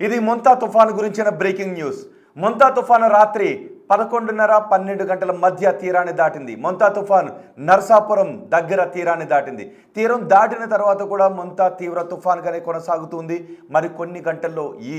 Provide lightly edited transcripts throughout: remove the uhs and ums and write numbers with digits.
ఇది మొంతా తుఫాను గురించిన బ్రేకింగ్ న్యూస్. మొంతా తుఫాను రాత్రి 11:30-12 గంటల మధ్య తీరాన్ని దాటింది. మొంతా తుఫాను నర్సాపురం దగ్గర తీరాన్ని దాటింది. తీరం దాటిన తర్వాత కూడా మొంతా తీవ్ర తుఫానుగానే కొనసాగుతుంది. మరి కొన్ని గంటల్లో ఈ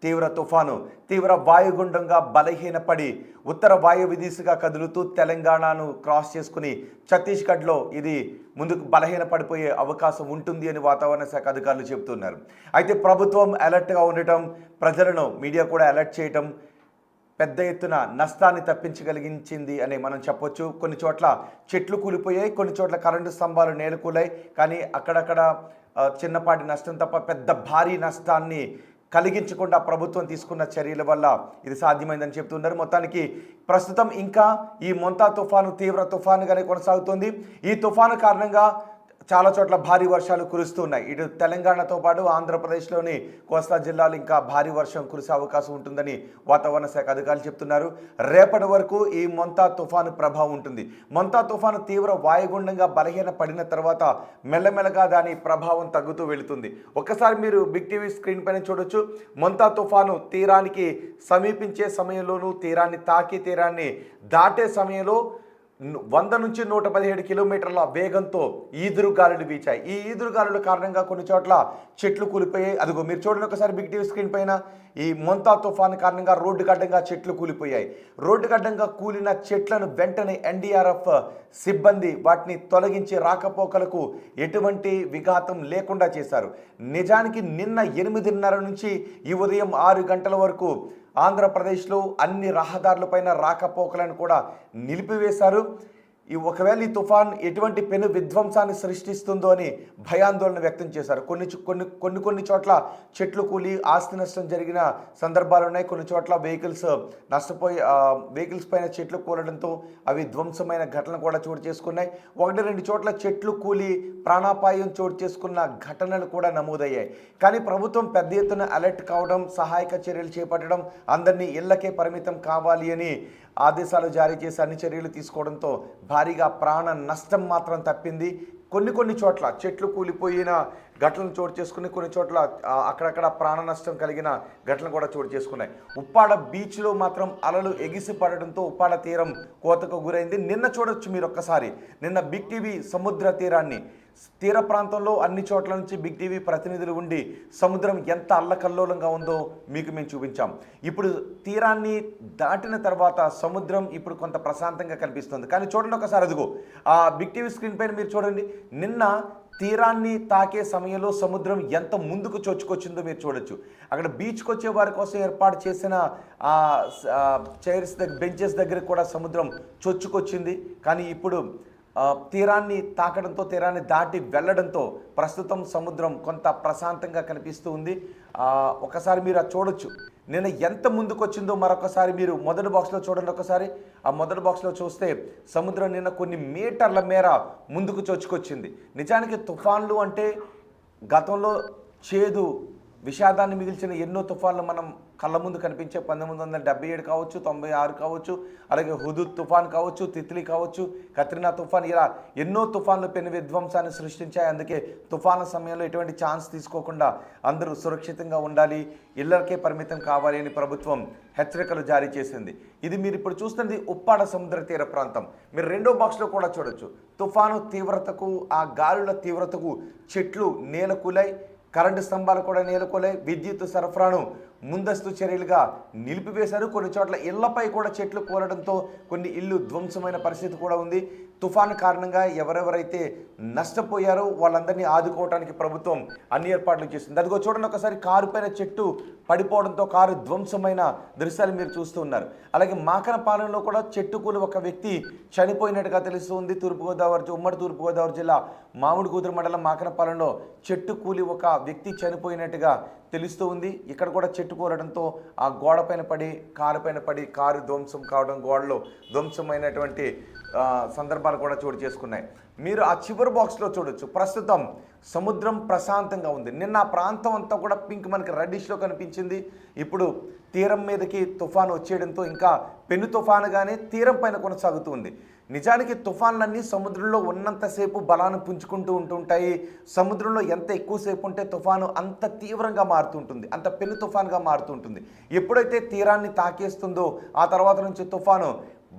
తీవ్ర తుఫాను తీవ్ర వాయుగుండంగా బలహీనపడి ఉత్తర వాయువ్య దిశగా కదులుతూ తెలంగాణను క్రాస్ చేసుకుని ఛత్తీస్గఢ్లో ఇది ముందుకు బలహీనపడిపోయే అవకాశం ఉంటుంది అని వాతావరణ శాఖ అధికారులు చెబుతున్నారు. అయితే ప్రభుత్వం అలర్ట్గా ఉండటం, ప్రజలను మీడియా కూడా అలర్ట్ చేయటం పెద్ద ఎత్తున నష్టాన్ని తప్పించగలిగించింది అని మనం చెప్పొచ్చు. కొన్ని చోట్ల చెట్లు కూలిపోయాయి, కొన్ని చోట్ల కరెంటు స్తంభాలు నేలకూలాయి. కానీ అక్కడక్కడ చిన్నపాటి నష్టం తప్ప పెద్ద భారీ నష్టాన్ని కలిగించకుండా ప్రభుత్వం తీసుకున్న చర్యల వల్ల ఇది సాధ్యమైందని చెప్తున్నారు. మొత్తానికి ప్రస్తుతం ఇంకా ఈ మొంతా తుఫాను తీవ్ర తుఫానుగానే కొనసాగుతుంది. ఈ తుఫాను కారణంగా చాలా చోట్ల భారీ వర్షాలు కురుస్తున్నాయి. ఇటు తెలంగాణతో పాటు ఆంధ్రప్రదేశ్లోని కోస్తా జిల్లాలు ఇంకా భారీ వర్షం కురిసే అవకాశం ఉంటుందని వాతావరణ శాఖ అధికారులు చెప్తున్నారు. రేపటి వరకు ఈ మొంతా తుఫాను ప్రభావం ఉంటుంది. మొంతా తుఫాను తీవ్ర వాయుగుండంగా బలహీన పడిన తర్వాత మెల్లమెల్లగా దాని ప్రభావం తగ్గుతూ వెళుతుంది. ఒక్కసారి మీరు బిగ్ టీవీ స్క్రీన్ పైన చూడొచ్చు. మొంతా తుఫాను తీరానికి సమీపించే సమయంలోనూ తీరాన్ని తాకి తీరాన్ని దాటే సమయంలో 100 నుంచి 117 కిలోమీటర్ల వేగంతో ఈదురుగాలులు వీచాయి. ఈ ఈదురుగాలుల కారణంగా కొన్ని చోట్ల చెట్లు కూలిపోయాయి. అదిగో మీరు చూడండి ఒకసారి బిగ్ టీవీ స్క్రీన్ పైన. ఈ మొంతా తుఫాను కారణంగా రోడ్డు గడ్డంగా చెట్లు కూలిపోయాయి. రోడ్డు గడ్డంగా కూలిన చెట్లను వెంటనే ఎన్డీఆర్ఎఫ్ సిబ్బంది వాటిని తొలగించి రాకపోకలకు ఎటువంటి విఘాతం లేకుండా చేశారు. నిజానికి నిన్న 8:30 నుంచి ఈ ఉదయం 6 గంటల వరకు ఆంధ్రప్రదేశ్లో అన్ని రహదారులపైన రాకపోకలను కూడా నిలిపివేశారు. ఒకవేళ ఈ తుఫాన్ ఎటువంటి పెను విధ్వంసాన్ని సృష్టిస్తుందో అని భయాందోళన వ్యక్తం చేశారు. కొన్ని చోట్ల చెట్లు కూలి ఆస్తి నష్టం జరిగిన సందర్భాలు ఉన్నాయి. కొన్ని చోట్ల వెహికల్స్ పైన చెట్లు కూలడంతో అవి ధ్వంసమైన ఘటనలు కూడా చోటు చేసుకున్నాయి. 1-2 చోట్ల చెట్లు కూలి ప్రాణాపాయం చోటు చేసుకున్న ఘటనలు కూడా నమోదయ్యాయి. కానీ ప్రభుత్వం పెద్ద ఎత్తున అలర్ట్ కావడం, సహాయక చర్యలు చేపట్టడం, అందరినీ ఇళ్లకే పరిమితం కావాలి అని ఆదేశాలు జారీ చేసి అన్ని చర్యలు తీసుకోవడంతో భారీగా ప్రాణ నష్టం మాత్రం తప్పింది. కొన్ని చోట్ల చెట్లు కూలిపోయిన ఘటనలు చోటు చేసుకుని కొన్ని చోట్ల అక్కడక్కడ ప్రాణ నష్టం కలిగిన ఘటనలు కూడా చోటు చేసుకున్నాయి. ఉప్పాడ బీచ్లో మాత్రం అలలు ఎగిసి పడడంతో ఉప్పాడ తీరం కోతకు గురైంది. నిన్న చూడొచ్చు మీరు ఒక్కసారి. నిన్న బిగ్ టీవీ సముద్ర తీరాన్ని తీర ప్రాంతంలో అన్ని చోట్ల నుంచి బిగ్ టీవీ ప్రతినిధులు ఉండి సముద్రం ఎంత అల్లకల్లోలంగా ఉందో మీకు మేము చూపించాం. ఇప్పుడు తీరాన్ని దాటిన తర్వాత సముద్రం ఇప్పుడు కొంత ప్రశాంతంగా కనిపిస్తుంది. కానీ చూడండి ఒకసారి, అదిగో ఆ బిగ్ టీవీ స్క్రీన్ పైన మీరు చూడండి. నిన్న తీరాన్ని తాకే సమయంలో సముద్రం ఎంత ముందుకు చొచ్చుకొచ్చిందో మీరు చూడొచ్చు. అక్కడ బీచ్కి వచ్చే వారి కోసం ఏర్పాటు చేసిన చైర్స్ దగ్గర, బెంచెస్ దగ్గర కూడా సముద్రం చొచ్చుకొచ్చింది. కానీ ఇప్పుడు తీరాన్ని తాకడంతో, తీరాన్ని దాటి వెళ్ళడంతో ప్రస్తుతం సముద్రం కొంత ప్రశాంతంగా కనిపిస్తూ ఉంది. ఒకసారి మీరు అది చూడొచ్చు. నిన్న ఎంత ముందుకు వచ్చిందో మరొకసారి మీరు మొదటి బాక్స్లో చూడండి. ఒకసారి ఆ మొదటి బాక్స్లో చూస్తే సముద్రం నిన్న కొన్ని మీటర్ల మేర ముందుకు చొచ్చుకొచ్చింది. నిజానికి తుఫాన్లు అంటే గతంలో చేదు విషాదాన్ని మిగిల్చిన ఎన్నో తుఫాన్లు మనం కళ్ళ ముందు కనిపించే 1977 కావచ్చు, 96 కావచ్చు, అలాగే హుదూద్ తుఫాన్ కావచ్చు, తిత్లీ కావచ్చు, కత్రినా తుఫాన్, ఇలా ఎన్నో తుఫాన్లు పెను విధ్వంసాన్ని సృష్టించాయి. అందుకే తుఫాన్ల సమయంలో ఎటువంటి ఛాన్స్ తీసుకోకుండా అందరూ సురక్షితంగా ఉండాలి, ఇళ్లకే పరిమితం కావాలి అని ప్రభుత్వం హెచ్చరికలు జారీ చేసింది. ఇది మీరు ఇప్పుడు చూస్తుంది ఉప్పాడ సముద్ర తీర ప్రాంతం. మీరు రెండో బాక్స్లో కూడా చూడొచ్చు. తుఫాను తీవ్రతకు, ఆ గాలుల తీవ్రతకు చెట్లు నేలకూలాయి, కరెంటు స్తంభాలు కూడా నేలకొలాయి. విద్యుత్ సరఫరాను ముందస్తు చర్యలుగా నిలిపివేశారు. కొన్ని చోట్ల ఇళ్లపై కూడా చెట్లు కూలడంతో కొన్ని ఇళ్ళు ధ్వంసమైన పరిస్థితి కూడా ఉంది. తుఫాను కారణంగా ఎవరెవరైతే నష్టపోయారో వాళ్ళందరినీ ఆదుకోవడానికి ప్రభుత్వం అన్ని ఏర్పాట్లు చేస్తుంది. అదిగో చూడండి ఒకసారి, కారు పైన చెట్టు పడిపోవడంతో కారు ధ్వంసమైన దృశ్యాలు మీరు చూస్తూ ఉన్నారు. అలాగే మాకనపాలెంలో కూడా చెట్టు కూలి ఒక వ్యక్తి చనిపోయినట్టుగా తెలుస్తుంది. ఉమ్మడి తూర్పుగోదావరి జిల్లా మామిడికుదురు మండలం మాకనపాలెంలో చెట్టు కూలి ఒక వ్యక్తి చనిపోయినట్టుగా తెలుస్తూ ఉంది. ఇక్కడ కూడా చెట్టు కూలడంతో ఆ గోడ పైన పడి, కారు పైన పడి కారు ధ్వంసం కావడం, గోడలో ధ్వంసమైనటువంటి సందర్భాలు కూడా చోటు చేసుకున్నాయి. మీరు ఆ చివరి బాక్స్లో చూడొచ్చు. ప్రస్తుతం సముద్రం ప్రశాంతంగా ఉంది. నిన్న ఆ ప్రాంతం అంతా కూడా పింక్ మనకి రెడ్డిష్లో కనిపించింది. ఇప్పుడు తీరం మీదకి తుఫాను వచ్చేయడంతో ఇంకా పెను తుఫానుగానే తీరం పైన కొనసాగుతూ ఉంది. నిజానికి తుఫాన్లన్నీ సముద్రంలో ఉన్నంతసేపు బలాన్ని పుంజుకుంటూ ఉంటుంటాయి. సముద్రంలో ఎంత ఎక్కువసేపు ఉంటే తుఫాను అంత తీవ్రంగా మారుతుంటుంది, అంత పెను తుఫాన్గా మారుతుంటుంది. ఎప్పుడైతే తీరాన్ని తాకేస్తుందో ఆ తర్వాత నుంచి తుఫాను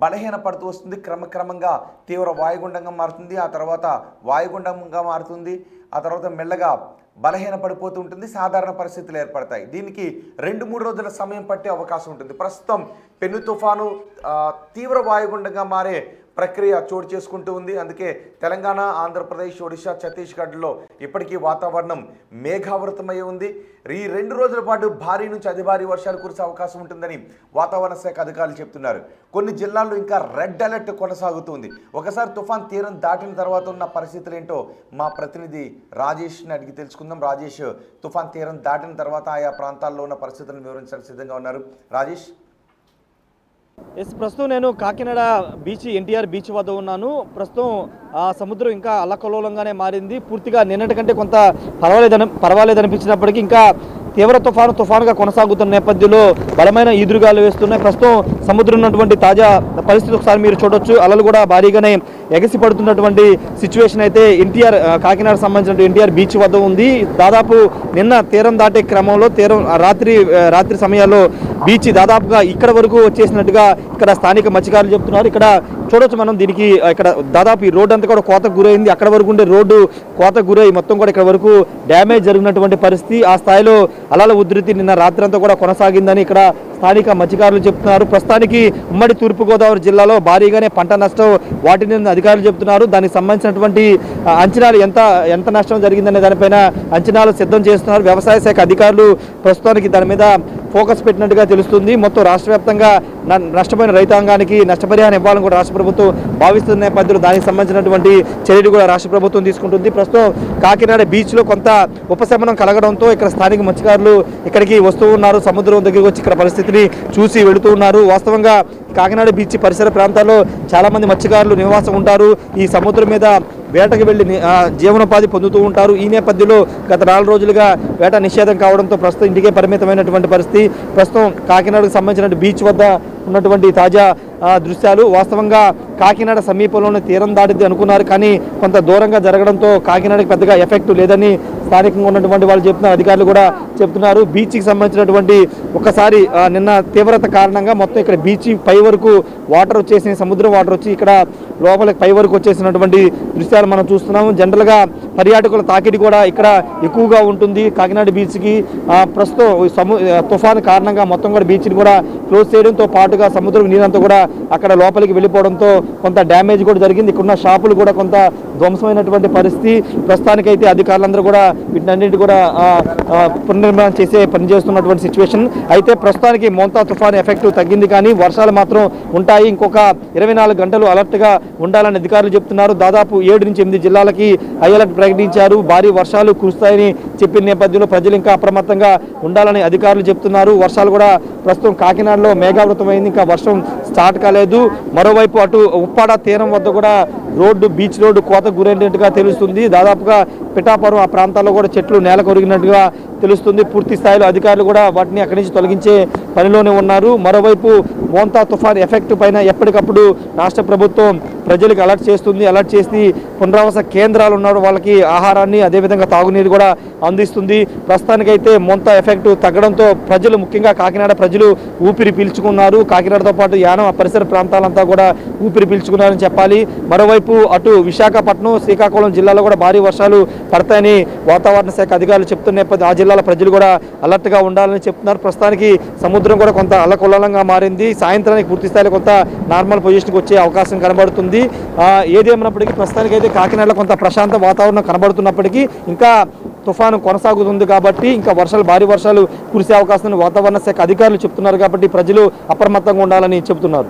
బలహీనపడుతూ వస్తుంది. క్రమక్రమంగా తీవ్ర వాయుగుండంగా మారుతుంది, ఆ తర్వాత వాయుగుండంగా మారుతుంది, ఆ తర్వాత మెల్లగా బలహీనపడిపోతూ ఉంటుంది. సాధారణ పరిస్థితులు ఏర్పడతాయి. దీనికి 2-3 రోజుల సమయం పట్టే అవకాశం ఉంటుంది. ప్రస్తుతం పెను తుఫాను తీవ్ర వాయుగుండంగా మారే ప్రక్రియ చోటు చేసుకుంటూ ఉంది. అందుకే తెలంగాణ, ఆంధ్రప్రదేశ్, ఒడిశా, ఛత్తీస్గఢ్లో ఇప్పటికీ వాతావరణం మేఘావృతమై ఉంది. ఈ 2 రోజుల పాటు భారీ నుంచి అతి భారీ వర్షాలు కురిసే అవకాశం ఉంటుందని వాతావరణ శాఖ అధికారులు చెప్తున్నారు. కొన్ని జిల్లాల్లో ఇంకా రెడ్ అలర్ట్ కొనసాగుతుంది. ఒకసారి తుఫాన్ తీరం దాటిన తర్వాత ఉన్న పరిస్థితులు ఏంటో మా ప్రతినిధి రాజేష్ని అడిగి తెలుసుకుందాం. రాజేష్, తుఫాన్ తీరం దాటిన తర్వాత ఆయా ప్రాంతాల్లో ఉన్న పరిస్థితులను వివరించడానికి సిద్ధంగా ఉన్నారు. రాజేష్. ప్రస్తుతం నేను కాకినాడ బీచ్, ఎన్టీఆర్ బీచ్ వద్ద ఉన్నాను. ప్రస్తుతం ఆ సముద్రం ఇంకా అల్లకల్లోలంగానే మారింది. పూర్తిగా నిన్నటి కంటే కొంత పర్వాలేదనిపించినప్పటికీ ఇంకా తీవ్ర తుఫానుగా కొనసాగుతున్న నేపథ్యంలో బలమైన ఈదురుగాలు వేస్తున్నాయి. ప్రస్తుతం సముద్రం ఉన్నటువంటి తాజా పరిస్థితి ఒకసారి మీరు చూడొచ్చు. అలలు కూడా భారీగానే ఎగసి పడుతున్నటువంటి సిచ్యువేషన్ అయితే కాకినాడ సంబంధించిన ఎన్టీఆర్ బీచ్ వద్ద ఉంది. దాదాపు నిన్న తీరం దాటే క్రమంలో రాత్రి సమయాల్లో బీచ్ దాదాపుగా ఇక్కడ వరకు వచ్చేసినట్టుగా ఇక్కడ స్థానిక మత్స్యకారులు చెప్తున్నారు. ఇక్కడ చూడొచ్చు మనం. దీనికి ఇక్కడ దాదాపు ఈ రోడ్డు అంతా కూడా కోతకు గురైంది. అక్కడ వరకు ఉండే రోడ్డు కోతకు గురై మొత్తం కూడా ఇక్కడ వరకు డ్యామేజ్ జరిగినటువంటి పరిస్థితి. ఆ స్థాయిలో అలల ఉధృతి నిన్న రాత్రి అంతా కూడా కొనసాగిందని ఇక్కడ స్థానిక మత్స్యకారులు చెప్తున్నారు. ప్రస్తుతానికి ఉమ్మడి తూర్పుగోదావరి జిల్లాలో భారీగానే పంట నష్టం వాటిని అధికారులు చెప్తున్నారు. దానికి సంబంధించినటువంటి అంచనాలు ఎంత నష్టం జరిగిందనే దానిపైన అంచనాలు సిద్ధం చేస్తున్నారు. వ్యవసాయ శాఖ అధికారులు ప్రస్తుతానికి దాని మీద ఫోకస్ పెట్టినట్టుగా తెలుస్తుంది. మొత్తం రాష్ట్ర వ్యాప్తంగా నష్టపోయిన రైతాంగానికి నష్టపరిహారం ఇవ్వాలని కూడా రాష్ట్ర ప్రభుత్వం భావిస్తున్న నేపథ్యంలో దానికి సంబంధించినటువంటి చర్యలు కూడా రాష్ట్ర ప్రభుత్వం తీసుకుంటుంది. ప్రస్తుతం కాకినాడ బీచ్లో కొంత ఉపశమనం కలగడంతో ఇక్కడ స్థానిక మత్స్యకారులు ఇక్కడికి వస్తూ ఉన్నారు. సముద్రం దగ్గరికి వచ్చి ఇక్కడ పరిస్థితిని చూసి వెళుతూ ఉన్నారు. వాస్తవంగా కాకినాడ బీచ్ పరిసర ప్రాంతాల్లో చాలామంది మత్స్యకారులు నివాసం ఉంటారు. ఈ సముద్రం మీద వేటకు వెళ్ళి జీవనోపాధి పొందుతూ ఉంటారు. ఈ నేపథ్యంలో గత 4 రోజులుగా వేట నిషేధం కావడంతో ప్రస్తుతం ఇంటికే పరిమితమైనటువంటి పరిస్థితి. ప్రస్తుతం కాకినాడకు సంబంధించిన బీచ్ వద్ద ఉన్నటువంటి తాజా దృశ్యాలు. వాస్తవంగా కాకినాడ సమీపంలోనే తీరం దాటిద్ది అనుకున్నారు, కానీ కొంత దూరంగా జరగడంతో కాకినాడకి పెద్దగా ఎఫెక్ట్ లేదని స్థానికంగా ఉన్నటువంటి వాళ్ళు చెప్తున్నారు. అధికారులు కూడా చెప్తున్నారు. బీచ్కి సంబంధించినటువంటి ఒకసారి నిన్న తీవ్రత కారణంగా మొత్తం ఇక్కడ బీచ్ పై వరకు వాటర్ వచ్చేసి సముద్రం వాటర్ వచ్చి ఇక్కడ లోపలికి పై వరకు వచ్చేసినటువంటి దృశ్యాలు మనం చూస్తున్నాము. జనరల్గా పర్యాటకుల తాకిడి కూడా ఇక్కడ ఎక్కువగా ఉంటుంది కాకినాడ బీచ్కి. ప్రస్తుతం తుఫాను కారణంగా మొత్తం కూడా బీచ్ని కూడా క్లోజ్ చేయడంతో పాటుగా సముద్రం నీరంతా కూడా అక్కడ లోపలికి వెళ్ళిపోవడంతో కొంత డ్యామేజ్ కూడా జరిగింది. ఇక్కడున్న షాపులు కూడా కొంత ధ్వంసమైనటువంటి పరిస్థితి. ప్రస్తుతానికైతే అధికారులందరూ కూడా వీటినన్నింటి కూడా పునర్నిర్మాణం పనిచేస్తున్నటువంటి సిచ్యువేషన్. అయితే ప్రస్తుతానికి మోంతా తుఫాను ఎఫెక్ట్ తగ్గింది, కానీ వర్షాలు మాత్రం ఉంటాయి. ఇంకొక 24 గంటలు అలర్ట్గా ఉండాలని అధికారులు చెప్తున్నారు. దాదాపు 7 నుంచి 8 జిల్లాలకి హై అలర్ట్ ప్రకటించారు. భారీ వర్షాలు కురుస్తాయని చెప్పిన నేపథ్యంలో ప్రజలు ఇంకా అప్రమత్తంగా ఉండాలని అధికారులు చెప్తున్నారు. వర్షాలు కూడా ప్రస్తుతం కాకినాడలో మేఘావృతమైంది, ఇంకా వర్షం స్టార్ట్ కాలేదు. మరోవైపు అటు ఉప్పాడ తీరం వద్ద కూడా బీచ్ రోడ్డు కోతకు గురైనట్టుగా తెలుస్తుంది. దాదాపుగా పిఠాపురం ఆ ప్రాంతాల్లో కూడా చెట్లు నేల కొరిగినట్టుగా తెలుస్తుంది. పూర్తి స్థాయిలో అధికారులు కూడా వాటిని అక్కడి నుంచి తొలగించే పనిలోనే ఉన్నారు. మరోవైపు మోంతా తుఫాన్ ఎఫెక్ట్ పైన ఎప్పటికప్పుడు రాష్ట్ర ప్రభుత్వం ప్రజలకు అలర్ట్ చేస్తుంది. అలర్ట్ చేసి పునరావాస కేంద్రాలు ఉన్నారు, వాళ్ళకి ఆహారాన్ని అదేవిధంగా తాగునీరు కూడా అందిస్తుంది. ప్రస్తుతానికైతే మోంతా ఎఫెక్ట్ తగ్గడంతో ప్రజలు, ముఖ్యంగా కాకినాడ ప్రజలు ఊపిరి పీల్చుకున్నారు. కాకినాడతో పాటు యానం పరిసర ప్రాంతాలంతా కూడా ఊపిరి పీల్చుకున్నారని చెప్పాలి. మరోవైపు అటు విశాఖపట్నం, శ్రీకాకుళం జిల్లాలో కూడా భారీ వర్షాలు పడతాయని వాతావరణ శాఖ అధికారులు చెప్తున్న నేపథ్యంలో ఆ జిల్లాల ప్రజలు కూడా అలర్ట్గా ఉండాలని చెప్తున్నారు. ప్రస్తుతానికి సముద్రం కూడా కొంత అల్లకొల్లంగా మారింది. సాయంత్రానికి పూర్తి స్థాయిలో కొంత నార్మల్ పొజిషన్కి వచ్చే అవకాశం కనబడుతుంది. ఏదేమైనప్పటికీ ప్రస్తుతానికైతే కాకినాడలో కొంత ప్రశాంత వాతావరణం కనబడుతున్నప్పటికీ ఇంకా తుఫాను కొనసాగుతుంది కాబట్టి ఇంకా భారీ వర్షాలు కురిసే అవకాశం వాతావరణ శాఖ అధికారులు చెప్తున్నారు. కాబట్టి ప్రజలు అప్రమత్తంగా ఉండాలని చెబుతున్నారు.